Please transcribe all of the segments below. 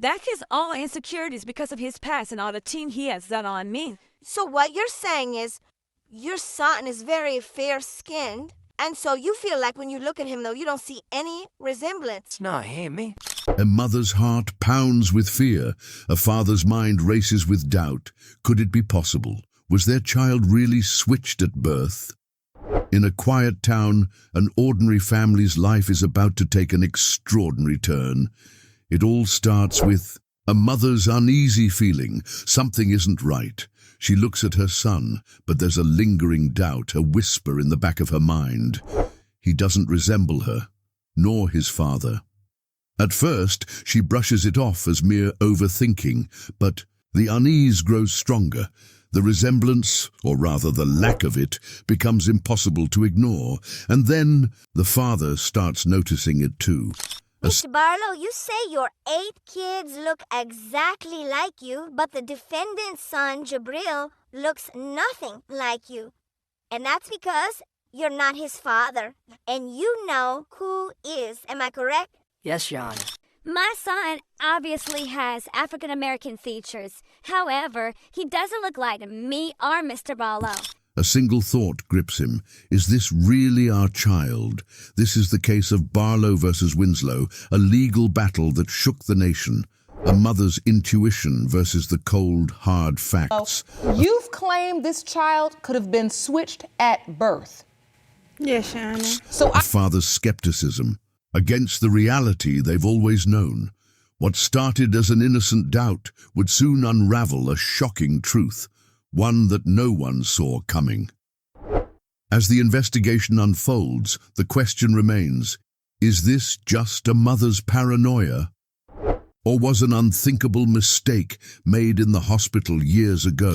That kid's all insecurities because of his past and all the team he has done on me. So what you're saying is, your son is very fair-skinned, and so you feel like when you look at him, though, you don't see any resemblance. It's not him, me. A mother's heart pounds with fear. A father's mind races with doubt. Could it be possible? Was their child really switched at birth? In a quiet town, an ordinary family's life is about to take an extraordinary turn. It all starts with a mother's uneasy feeling. Something isn't right. She looks at her son, but there's a lingering doubt, a whisper in the back of her mind. He doesn't resemble her, nor his father. At first, she brushes it off as mere overthinking, but the unease grows stronger. The resemblance, or rather the lack of it, becomes impossible to ignore, and then the father starts noticing it too. Mr. Barlow, you say your 8 kids look exactly like you, but the defendant's son, Jabril, looks nothing like you. And that's because you're not his father, and you know who is. Am I correct? Yes, Your Honor. My son obviously has African-American features. However, he doesn't look like me or Mr. Barlow. A single thought grips him. Is this really our child? This is the case of Barlow versus Winslow, a legal battle that shook the nation. A mother's intuition versus the cold, hard facts. You've claimed this child could have been switched at birth. Yes, Your Honor. So A father's skepticism against the reality they've always known. What started as an innocent doubt would soon unravel a shocking truth, one that no one saw coming. As the investigation unfolds, the question remains, is this just a mother's paranoia? Or was an unthinkable mistake made in the hospital years ago?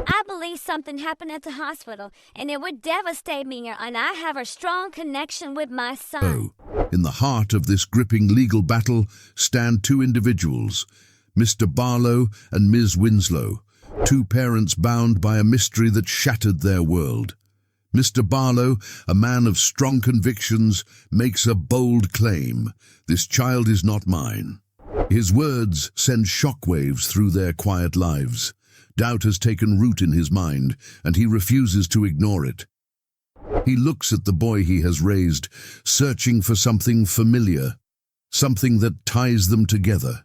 I believe something happened at the hospital, and it would devastate me, and I have a strong connection with my son. In the heart of this gripping legal battle stand 2 individuals, Mr. Barlow and Ms. Winslow, 2 parents bound by a mystery that shattered their world. Mr. Barlow, a man of strong convictions, makes a bold claim. This child is not mine. His words send shockwaves through their quiet lives. Doubt has taken root in his mind, and he refuses to ignore it. He looks at the boy he has raised, searching for something familiar, something that ties them together.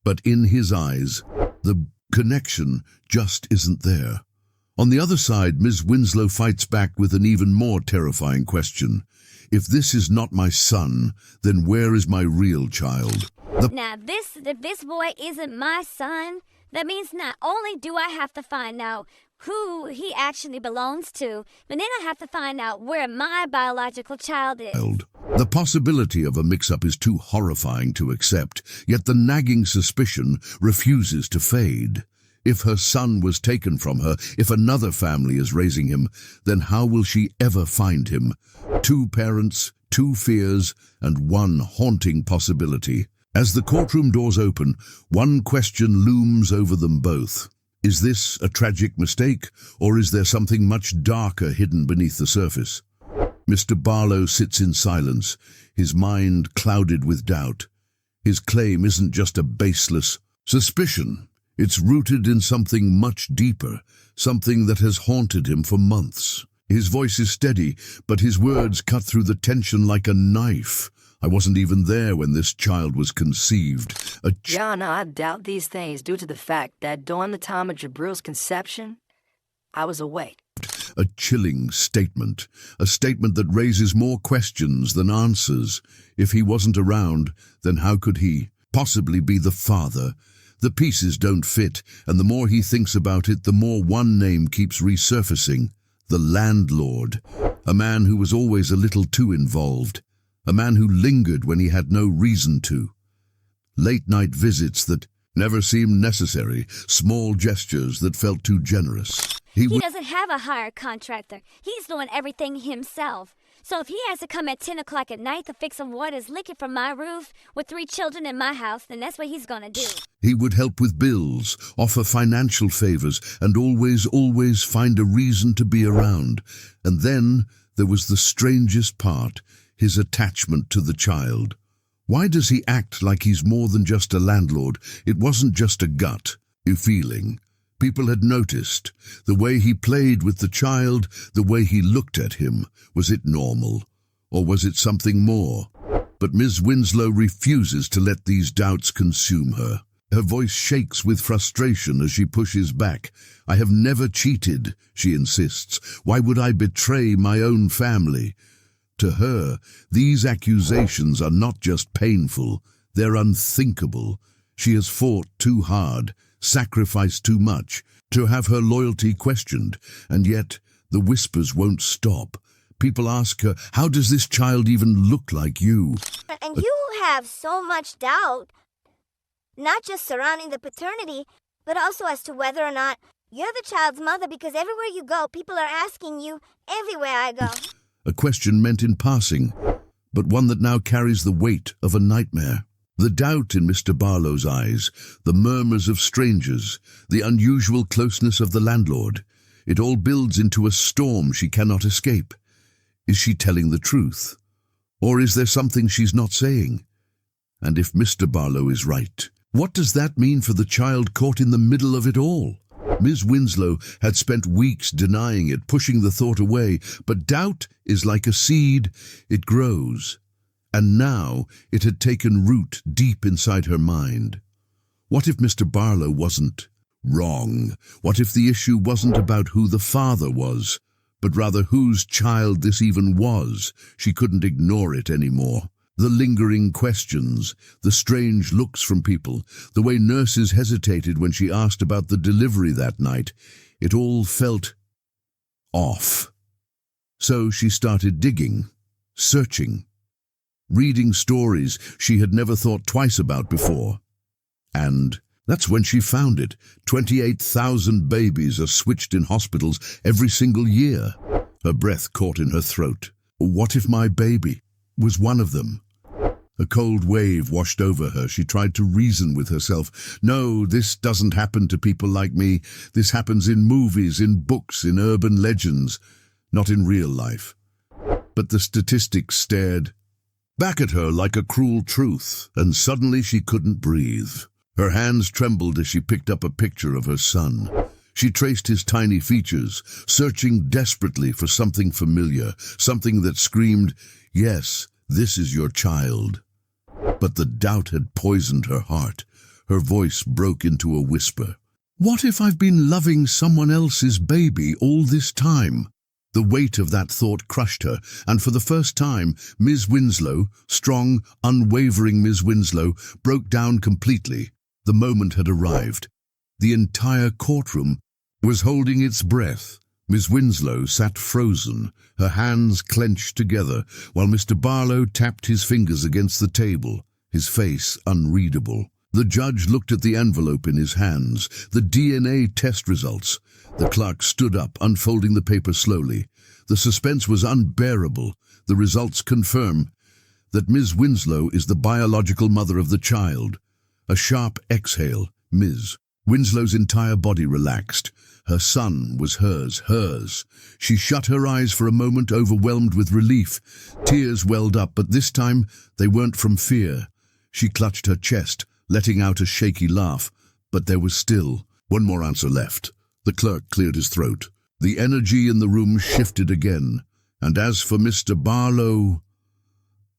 But in his eyes, the connection just isn't there. On the other side, Ms. Winslow fights back with an even more terrifying question. If this is not my son, then where is my real child? Now, if this boy isn't my son, that means not only do I have to find out who he actually belongs to, but then I have to find out where my biological child is. The possibility of a mix-up is too horrifying to accept, yet the nagging suspicion refuses to fade. If her son was taken from her, if another family is raising him, then how will she ever find him? 2 parents, 2 fears, and 1 haunting possibility. As the courtroom doors open, one question looms over them both. Is this a tragic mistake, or is there something much darker hidden beneath the surface? Mr. Barlow sits in silence, his mind clouded with doubt. His claim isn't just a baseless suspicion. It's rooted in something much deeper, something that has haunted him for months. His voice is steady, but his words cut through the tension like a knife. I wasn't even there when this child was conceived. Your Honor, I doubt these things due to the fact that during the time of Jabril's conception, I was away. A chilling statement, a statement that raises more questions than answers. If he wasn't around, then how could he possibly be the father? The pieces don't fit, and the more he thinks about it, the more one name keeps resurfacing. The landlord, a man who was always a little too involved. A man who lingered when he had no reason to. Late-night visits that never seemed necessary, small gestures that felt too generous. He doesn't have a hired contractor. He's doing everything himself. So if he has to come at 10 o'clock at night to fix some water's leaking from my roof with 3 children in my house, then that's what he's going to do. He would help with bills, offer financial favors, and always find a reason to be around. And then there was the strangest part. His attachment to the child. Why does he act like he's more than just a landlord? It wasn't just a gut, a feeling. People had noticed. The way he played with the child, the way he looked at him. Was it normal? Or was it something more? But Ms. Winslow refuses to let these doubts consume her. Her voice shakes with frustration as she pushes back. I have never cheated, she insists. Why would I betray my own family? To her, these accusations are not just painful, they're unthinkable. She has fought too hard, sacrificed too much, to have her loyalty questioned, and yet the whispers won't stop. People ask her, how does this child even look like you? And you have so much doubt, not just surrounding the paternity, but also as to whether or not you're the child's mother, because everywhere you go, people are asking you, everywhere I go. A question meant in passing, but one that now carries the weight of a nightmare. The doubt in Mr. Barlow's eyes, the murmurs of strangers, the unusual closeness of the landlord, it all builds into a storm she cannot escape. Is she telling the truth? Or is there something she's not saying? And if Mr. Barlow is right, what does that mean for the child caught in the middle of it all? Ms. Winslow had spent weeks denying it, pushing the thought away, but doubt is like a seed, it grows. And now it had taken root deep inside her mind. What if Mr. Barlow wasn't wrong? What if the issue wasn't about who the father was, but rather whose child this even was? She couldn't ignore it anymore. The lingering questions, the strange looks from people, the way nurses hesitated when she asked about the delivery that night, it all felt off. So she started digging, searching, reading stories she had never thought twice about before. And that's when she found it. 28,000 babies are switched in hospitals every single year. Her breath caught in her throat. What if my baby was one of them? A cold wave washed over her. She tried to reason with herself. No, this doesn't happen to people like me. This happens in movies, in books, in urban legends, not in real life. But the statistics stared back at her like a cruel truth, and suddenly she couldn't breathe. Her hands trembled as she picked up a picture of her son. She traced his tiny features, searching desperately for something familiar, something that screamed, yes, this is your child. But the doubt had poisoned her heart. Her voice broke into a whisper. What if I've been loving someone else's baby all this time? The weight of that thought crushed her, and for the first time, Ms. Winslow, strong, unwavering Ms. Winslow, broke down completely. The moment had arrived. The entire courtroom was holding its breath. Ms. Winslow sat frozen, her hands clenched together, while Mr. Barlow tapped his fingers against the table, his face unreadable. The judge looked at the envelope in his hands, the DNA test results. The clerk stood up, unfolding the paper slowly. The suspense was unbearable. The results confirm that Ms. Winslow is the biological mother of the child. A sharp exhale. Ms. Winslow's entire body relaxed. Her son was hers. She shut her eyes for a moment, overwhelmed with relief. Tears welled up, but this time they weren't from fear. She clutched her chest, letting out a shaky laugh. But there was still one more answer left. The clerk cleared his throat. The energy in the room shifted again. And as for Mr. Barlow...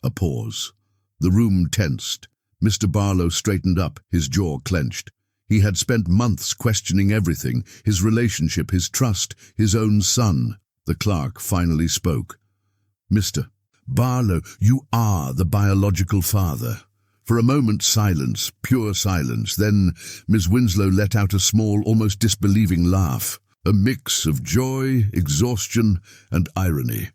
A pause. The room tensed. Mr. Barlow straightened up, his jaw clenched. He had spent months questioning everything, his relationship, his trust, his own son. The clerk finally spoke. Mr. Barlow, you are the biological father. For a moment, silence, pure silence. Then Miss Winslow let out a small, almost disbelieving laugh, a mix of joy, exhaustion, and irony.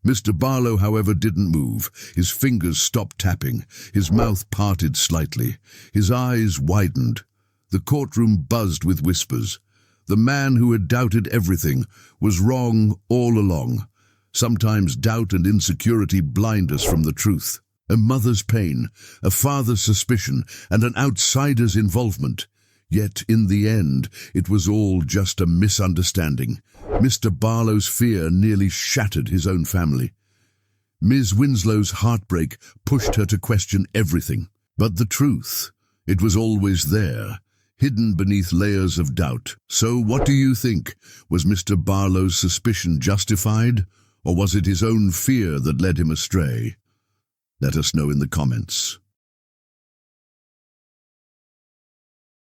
Mr. Barlow, however, didn't move. His fingers stopped tapping. His mouth parted slightly. His eyes widened. The courtroom buzzed with whispers. The man who had doubted everything was wrong all along. Sometimes doubt and insecurity blind us from the truth. A mother's pain, a father's suspicion, and an outsider's involvement. Yet, in the end, it was all just a misunderstanding. Mr. Barlow's fear nearly shattered his own family. Ms. Winslow's heartbreak pushed her to question everything. But the truth, it was always there, hidden beneath layers of doubt. So what do you think? Was Mr. Barlow's suspicion justified, or was it his own fear that led him astray? Let us know in the comments.